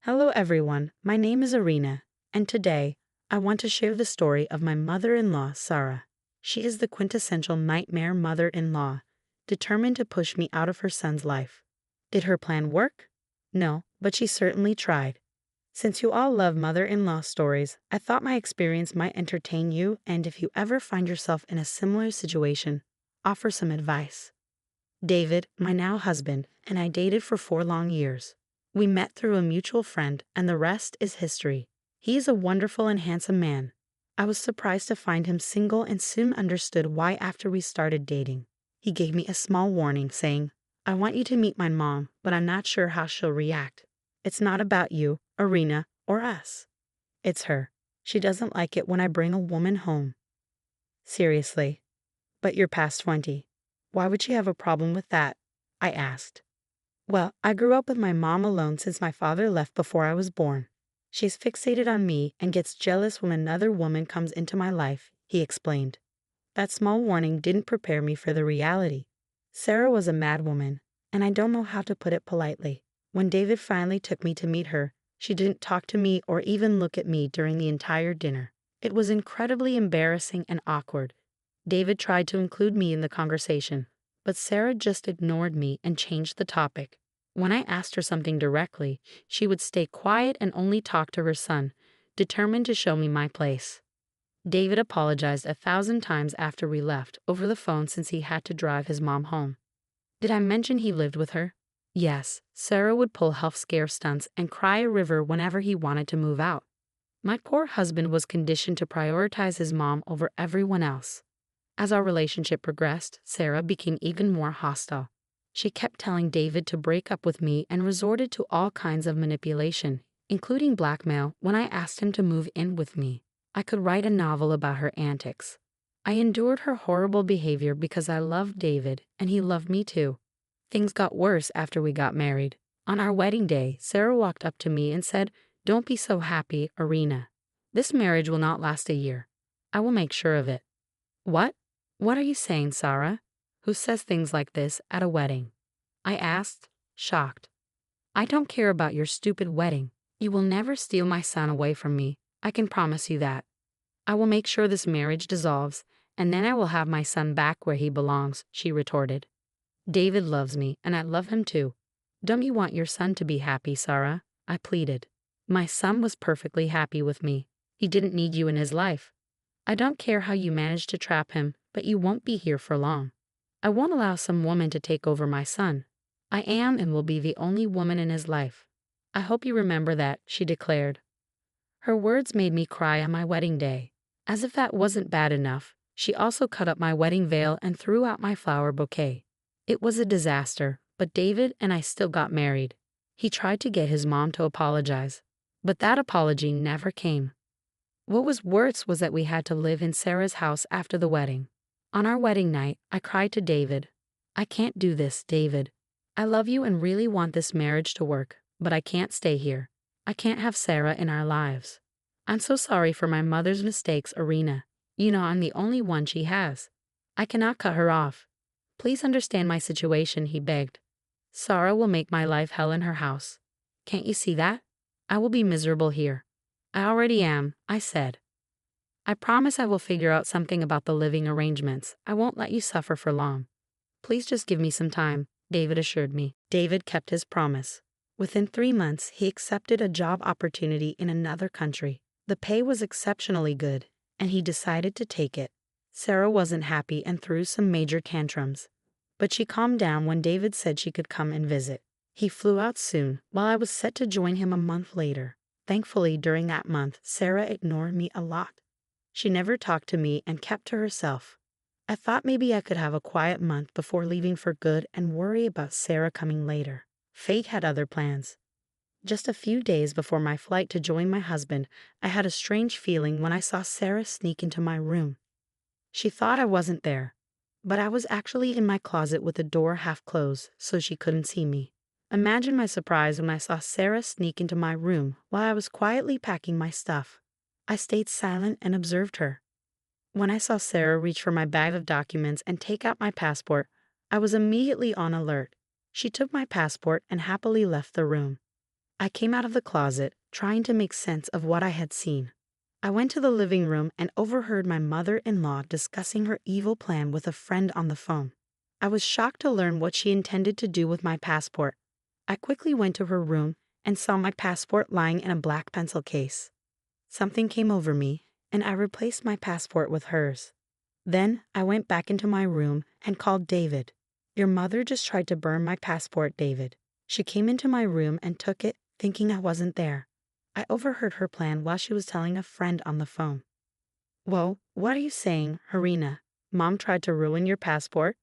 Hello everyone, my name is Arena, and today, I want to share the story of my mother-in-law, Sara. She is the quintessential nightmare mother-in-law, determined to push me out of her son's life. Did her plan work? No, but she certainly tried. Since you all love mother-in-law stories, I thought my experience might entertain you, and if you ever find yourself in a similar situation, offer some advice. David, my now husband, and I dated for 4 long years. We met through a mutual friend, and the rest is history. He is a wonderful and handsome man. I was surprised to find him single and soon understood why after we started dating. He gave me a small warning saying, "I want you to meet my mom, but I'm not sure how she'll react. It's not about you, Arena, or us. It's her. She doesn't like it when I bring a woman home." Seriously? But you're past 20. Why would she have a problem with that? I asked. Well, I grew up with my mom alone since my father left before I was born. She's fixated on me and gets jealous when another woman comes into my life, he explained. That small warning didn't prepare me for the reality. Sara was a mad woman, and I don't know how to put it politely. When David finally took me to meet her, she didn't talk to me or even look at me during the entire dinner. It was incredibly embarrassing and awkward. David tried to include me in the conversation, but Sara just ignored me and changed the topic. When I asked her something directly, she would stay quiet and only talk to her son, determined to show me my place. David apologized 1,000 times after we left over the phone since he had to drive his mom home. Did I mention he lived with her? Yes, Sara would pull health scare stunts and cry a river whenever he wanted to move out. My poor husband was conditioned to prioritize his mom over everyone else. As our relationship progressed, Sara became even more hostile. She kept telling David to break up with me and resorted to all kinds of manipulation, including blackmail when I asked him to move in with me. I could write a novel about her antics. I endured her horrible behavior because I loved David and he loved me too. Things got worse after we got married. On our wedding day, Sara walked up to me and said, "Don't be so happy, Arena. This marriage will not last a year. I will make sure of it." What? What are you saying, Sara? Who says things like this at a wedding? I asked, shocked. I don't care about your stupid wedding. You will never steal my son away from me. I can promise you that. I will make sure this marriage dissolves, and then I will have my son back where he belongs, she retorted. David loves me, and I love him too. Don't you want your son to be happy, Sara? I pleaded. My son was perfectly happy with me. He didn't need you in his life. I don't care how you managed to trap him, but you won't be here for long. I won't allow some woman to take over my son. I am and will be the only woman in his life. I hope you remember that, she declared. Her words made me cry on my wedding day. As if that wasn't bad enough, she also cut up my wedding veil and threw out my flower bouquet. It was a disaster, but David and I still got married. He tried to get his mom to apologize, but that apology never came. What was worse was that we had to live in Sara's house after the wedding. On our wedding night, I cried to David. I can't do this, David. I love you and really want this marriage to work, but I can't stay here. I can't have Sara in our lives. I'm so sorry for my mother's mistakes, Arena. You know I'm the only one she has. I cannot cut her off. Please understand my situation, he begged. Sara will make my life hell in her house. Can't you see that? I will be miserable here. I already am, I said. I promise I will figure out something about the living arrangements. I won't let you suffer for long. Please just give me some time, David assured me. David kept his promise. Within 3 months, he accepted a job opportunity in another country. The pay was exceptionally good, and he decided to take it. Sara wasn't happy and threw some major tantrums, but she calmed down when David said she could come and visit. He flew out soon, while I was set to join him a month later. Thankfully, during that month, Sara ignored me a lot. She never talked to me and kept to herself. I thought maybe I could have a quiet month before leaving for good and worry about Sara coming later. Fate had other plans. Just a few days before my flight to join my husband, I had a strange feeling when I saw Sara sneak into my room. She thought I wasn't there, but I was actually in my closet with the door half closed so she couldn't see me. Imagine my surprise when I saw Sara sneak into my room while I was quietly packing my stuff. I stayed silent and observed her. When I saw Sara reach for my bag of documents and take out my passport, I was immediately on alert. She took my passport and happily left the room. I came out of the closet, trying to make sense of what I had seen. I went to the living room and overheard my mother-in-law discussing her evil plan with a friend on the phone. I was shocked to learn what she intended to do with my passport. I quickly went to her room and saw my passport lying in a black pencil case. Something came over me, and I replaced my passport with hers. Then I went back into my room and called David. Your mother just tried to burn my passport, David. She came into my room and took it, thinking I wasn't there. I overheard her plan while she was telling a friend on the phone. Whoa, what are you saying, Harina? Mom tried to ruin your passport?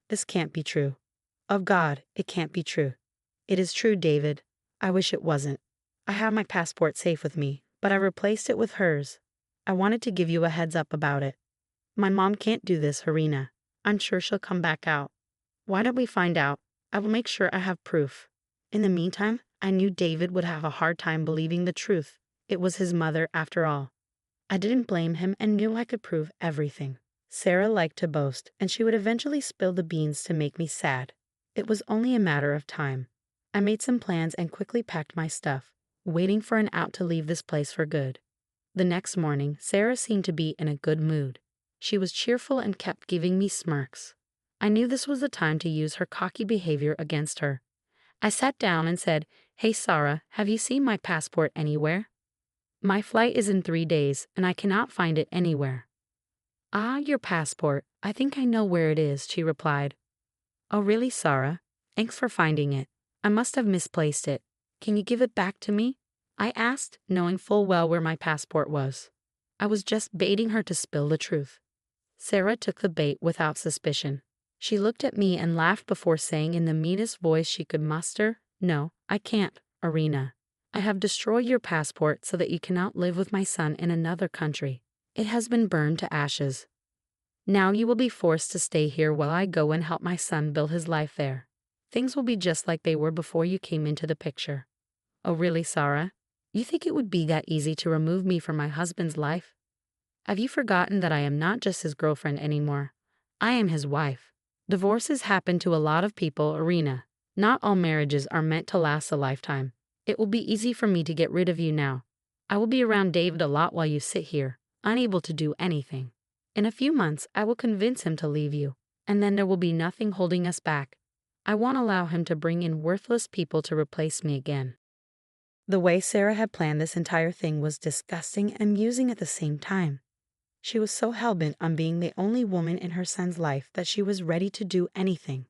This can't be true. Of God, it can't be true. It is true, David. I wish it wasn't. I have my passport safe with me, but I replaced it with hers. I wanted to give you a heads up about it. My mom can't do this, Harina. I'm sure she'll come back out. Why don't we find out? I will make sure I have proof. In the meantime, I knew David would have a hard time believing the truth. It was his mother after all. I didn't blame him and knew I could prove everything. Sara liked to boast, and she would eventually spill the beans to make me sad. It was only a matter of time. I made some plans and quickly packed my stuff, waiting for an out to leave this place for good. The next morning, Sara seemed to be in a good mood. She was cheerful and kept giving me smirks. I knew this was the time to use her cocky behavior against her. I sat down and said, "Hey Sara, have you seen my passport anywhere? My flight is in 3 days, and I cannot find it anywhere." "Ah, your passport. I think I know where it is," she replied. "Oh really, Sara? Thanks for finding it. I must have misplaced it. Can you give it back to me?" I asked, knowing full well where my passport was. I was just baiting her to spill the truth. Sara took the bait without suspicion. She looked at me and laughed before saying in the meanest voice she could muster, "No, I can't, Arena. I have destroyed your passport so that you cannot live with my son in another country. It has been burned to ashes. Now you will be forced to stay here while I go and help my son build his life there. Things will be just like they were before you came into the picture." "Oh really, Sara? You think it would be that easy to remove me from my husband's life? Have you forgotten that I am not just his girlfriend anymore? I am his wife. Divorces happen to a lot of people, Arena. Not all marriages are meant to last a lifetime. It will be easy for me to get rid of you now. I will be around David a lot while you sit here, unable to do anything. In a few months, I will convince him to leave you, and then there will be nothing holding us back. I won't allow him to bring in worthless people to replace me again." The way Sara had planned this entire thing was disgusting and amusing at the same time. She was so hell-bent on being the only woman in her son's life that she was ready to do anything.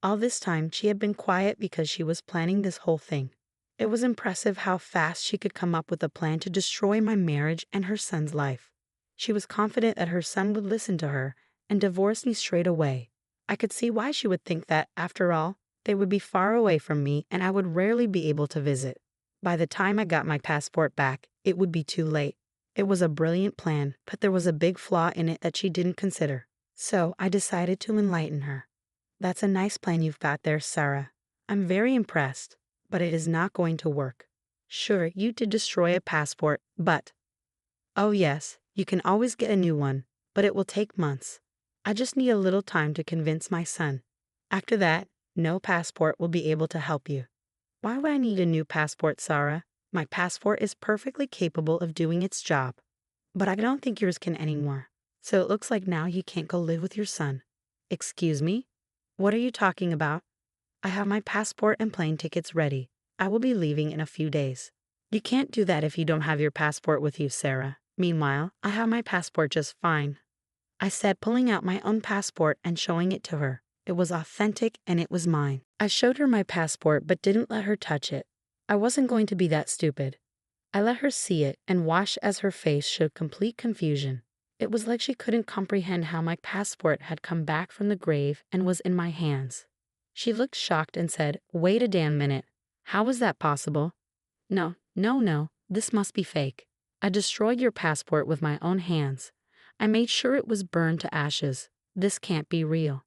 All this time, she had been quiet because she was planning this whole thing. It was impressive how fast she could come up with a plan to destroy my marriage and her son's life. She was confident that her son would listen to her and divorce me straight away. I could see why she would think that, after all, they would be far away from me and I would rarely be able to visit. By the time I got my passport back, it would be too late. It was a brilliant plan, but there was a big flaw in it that she didn't consider. So I decided to enlighten her. "That's a nice plan you've got there, Sara. I'm very impressed, but it is not going to work. Sure, you did destroy a passport, but—" "Oh yes, you can always get a new one, but it will take months. I just need a little time to convince my son. After that, no passport will be able to help you." "Why would I need a new passport, Sara? My passport is perfectly capable of doing its job. But I don't think yours can anymore. So it looks like now you can't go live with your son." "Excuse me? What are you talking about?" "I have my passport and plane tickets ready. I will be leaving in a few days." "You can't do that if you don't have your passport with you, Sara. Meanwhile, I have my passport just fine," I said, pulling out my own passport and showing it to her. It was authentic and it was mine. I showed her my passport but didn't let her touch it. I wasn't going to be that stupid. I let her see it and watched as her face showed complete confusion. It was like she couldn't comprehend how my passport had come back from the grave and was in my hands. She looked shocked and said, "Wait a damn minute. How is that possible?" No, this must be fake. I destroyed your passport with my own hands. I made sure it was burned to ashes. This can't be real."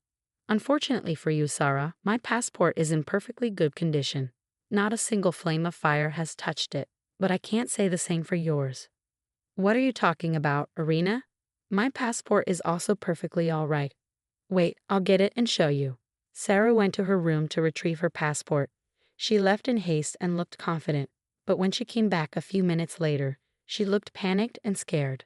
"Unfortunately for you, Sara, my passport is in perfectly good condition. Not a single flame of fire has touched it, but I can't say the same for yours." "What are you talking about, Arena? My passport is also perfectly all right. Wait, I'll get it and show you." Sara went to her room to retrieve her passport. She left in haste and looked confident. But when she came back a few minutes later, she looked panicked and scared.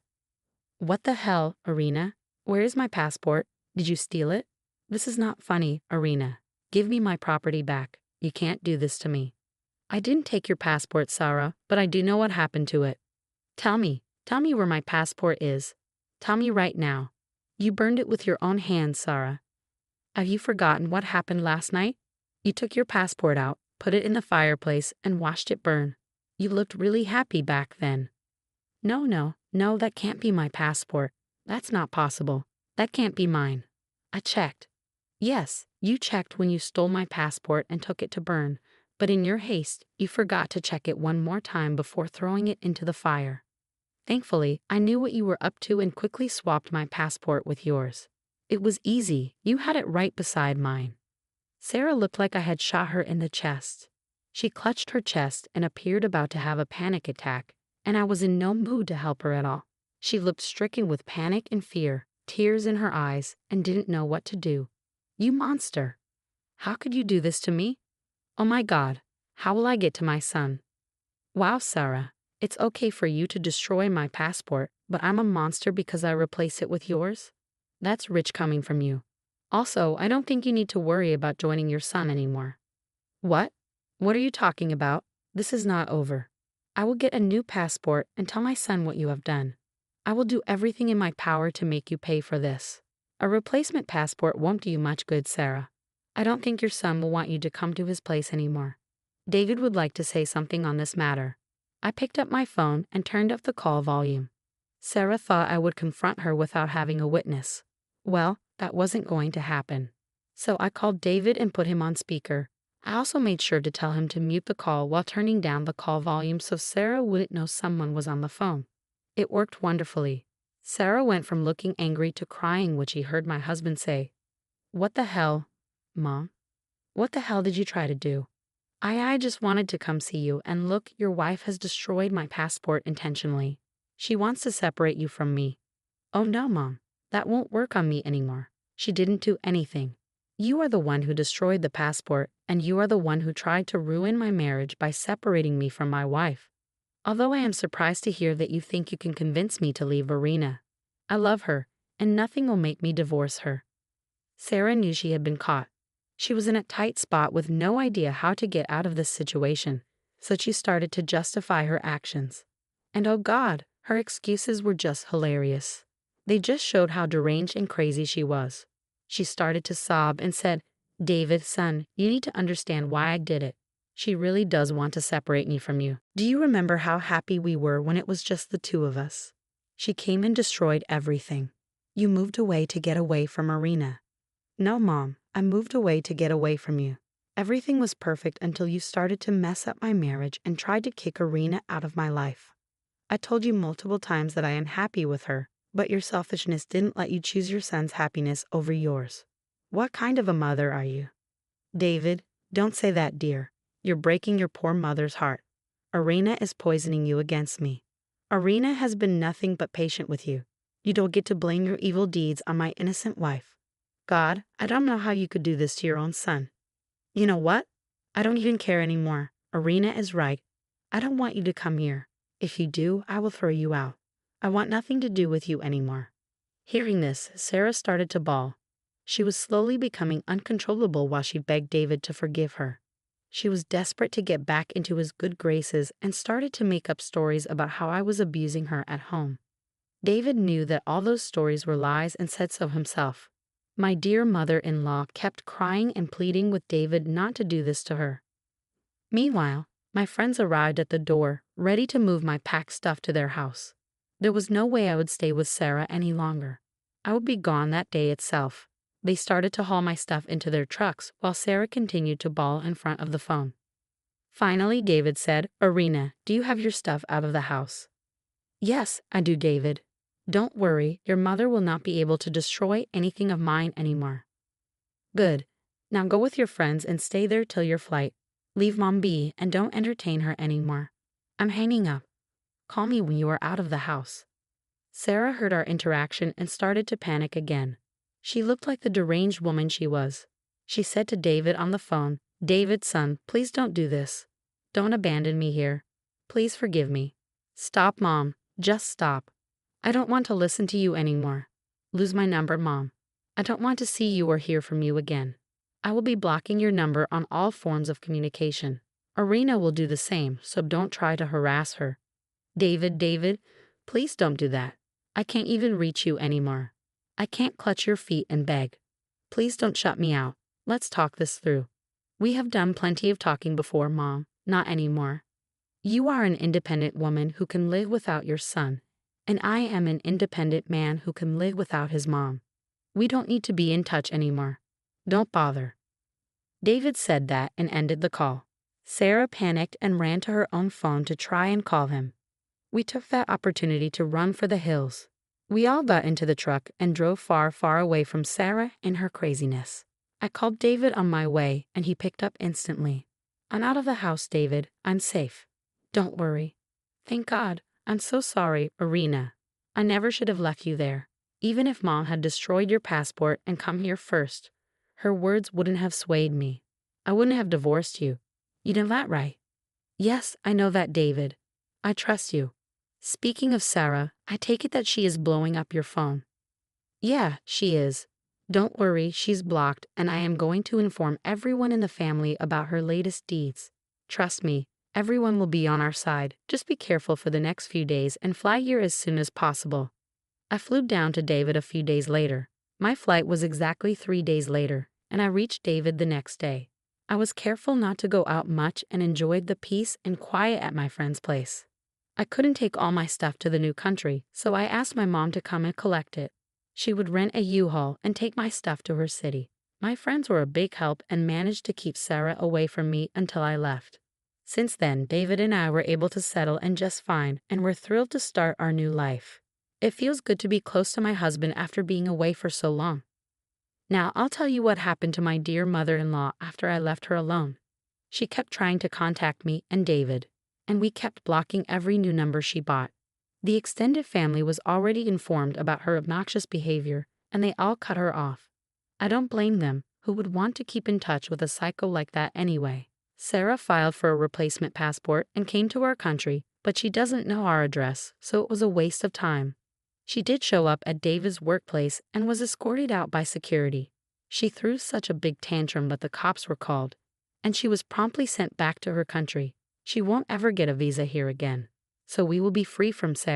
What the hell, Irina? Where is my passport? Did you steal it? This is not funny, Irina. Give me my property back. You can't do this to me. I didn't take your passport, Sara, but I do know what happened to it. Tell me where my passport is. Tell me right now. You burned it with your own hands, Sara. Have you forgotten what happened last night? You took your passport out, put it in the fireplace, and watched it burn. You looked really happy back then. No, that can't be my passport. That's not possible. That can't be mine. I checked. Yes, you checked when you stole my passport and took it to burn, but in your haste, you forgot to check it one more time before throwing it into the fire. Thankfully, I knew what you were up to and quickly swapped my passport with yours. It was easy. You had it right beside mine. Sara looked like I had shot her in the chest. She clutched her chest and appeared about to have a panic attack, and I was in no mood to help her at all. She looked stricken with panic and fear, tears in her eyes, and didn't know what to do. You monster! How could you do this to me? Oh my God, how will I get to my son? Wow, Sara, it's okay for you to destroy my passport, but I'm a monster because I replace it with yours? That's rich coming from you. Also, I don't think you need to worry about joining your son anymore. What? What are you talking about? This is not over. I will get a new passport and tell my son what you have done. I will do everything in my power to make you pay for this. A replacement passport won't do you much good, Sara. I don't think your son will want you to come to his place anymore. David would like to say something on this matter. I picked up my phone and turned up the call volume. Sara thought I would confront her without having a witness. Well, that wasn't going to happen. So I called David and put him on speaker. I also made sure to tell him to mute the call while turning down the call volume so Sara wouldn't know someone was on the phone. It worked wonderfully. Sara went from looking angry to crying when she heard my husband say, "What the hell, Mom? What the hell did you try to do? I just wanted to come see you, and look, your wife has destroyed my passport intentionally. She wants to separate you from me." "Oh no, Mom. That won't work on me anymore. She didn't do anything. You are the one who destroyed the passport, and you are the one who tried to ruin my marriage by separating me from my wife. Although I am surprised to hear that you think you can convince me to leave Irina. I love her, and nothing will make me divorce her." Sara knew she had been caught. She was in a tight spot with no idea how to get out of this situation, so she started to justify her actions. And oh God, her excuses were just hilarious. They just showed how deranged and crazy she was. She started to sob and said, "David, son, you need to understand why I did it. She really does want to separate me from you. Do you remember how happy we were when it was just the two of us? She came and destroyed everything. You moved away to get away from Irina." "No, Mom, I moved away to get away from you. Everything was perfect until you started to mess up my marriage and tried to kick Irina out of my life. I told you multiple times that I am happy with her, but your selfishness didn't let you choose your son's happiness over yours. What kind of a mother are you?" "David, don't say that, dear. You're breaking your poor mother's heart. Irina is poisoning you against me. Irina has been nothing but patient with you. You don't get to blame your evil deeds on my innocent wife. God, I don't know how you could do this to your own son. You know what? I don't even care anymore. Irina is right. I don't want you to come here. If you do, I will throw you out. I want nothing to do with you anymore." Hearing this, Sara started to bawl. She was slowly becoming uncontrollable while she begged David to forgive her. She was desperate to get back into his good graces and started to make up stories about how I was abusing her at home. David knew that all those stories were lies and said so himself. My dear mother-in-law kept crying and pleading with David not to do this to her. Meanwhile, my friends arrived at the door, ready to move my packed stuff to their house. There was no way I would stay with Sara any longer. I would be gone that day itself. They started to haul my stuff into their trucks while Sara continued to bawl in front of the phone. Finally, David said, "Irina, do you have your stuff out of the house?" "Yes, I do, David. Don't worry, your mother will not be able to destroy anything of mine anymore." "Good. Now go with your friends and stay there till your flight. Leave Mom be and don't entertain her anymore. I'm hanging up. Call me when you are out of the house." Sara heard our interaction and started to panic again. She looked like the deranged woman she was. She said to David on the phone, "David, son, please don't do this. Don't abandon me here. Please forgive me. Stop, Mom. Just stop. I don't want to listen to you anymore. Lose my number, Mom. I don't want to see you or hear from you again. I will be blocking your number on all forms of communication. Arena will do the same, so don't try to harass her. David, please don't do that. I can't even reach you anymore. I can't clutch your feet and beg. Please don't shut me out. Let's talk this through. We have done plenty of talking before, Mom. Not anymore. You are an independent woman who can live without your son, and I am an independent man who can live without his mom. We don't need to be in touch anymore. Don't bother. David said that and ended the call. Sara panicked and ran to her own phone to try and call him. We took that opportunity to run for the hills. We all got into the truck and drove far, far away from Sara and her craziness. I called David on my way and he picked up instantly. I'm out of the house, David. I'm safe. Don't worry. Thank God. I'm so sorry, Arena. I never should have left you there. Even if Mom had destroyed your passport and come here first, her words wouldn't have swayed me. I wouldn't have divorced you. You know that, right? Yes, I know that, David. I trust you. Speaking of Sara, I take it that she is blowing up your phone. Yeah, she is. Don't worry, she's blocked, and I am going to inform everyone in the family about her latest deeds. Trust me, everyone will be on our side. Just be careful for the next few days and fly here as soon as possible. I flew down to David a few days later. My flight was exactly 3 days later, and I reached David the next day. I was careful not to go out much and enjoyed the peace and quiet at my friend's place. I couldn't take all my stuff to the new country, so I asked my mom to come and collect it. She would rent a U-Haul and take my stuff to her city. My friends were a big help and managed to keep Sara away from me until I left. Since then, David and I were able to settle and just fine, and we're thrilled to start our new life. It feels good to be close to my husband after being away for so long. Now, I'll tell you what happened to my dear mother-in-law after I left her alone. She kept trying to contact me and David, and we kept blocking every new number she bought. The extended family was already informed about her obnoxious behavior, and they all cut her off. I don't blame them. Who would want to keep in touch with a psycho like that anyway? Sara filed for a replacement passport and came to our country, but she doesn't know our address, so it was a waste of time. She did show up at David's workplace and was escorted out by security. She threw such a big tantrum that the cops were called, and she was promptly sent back to her country. She won't ever get a visa here again, so we will be free from Sara.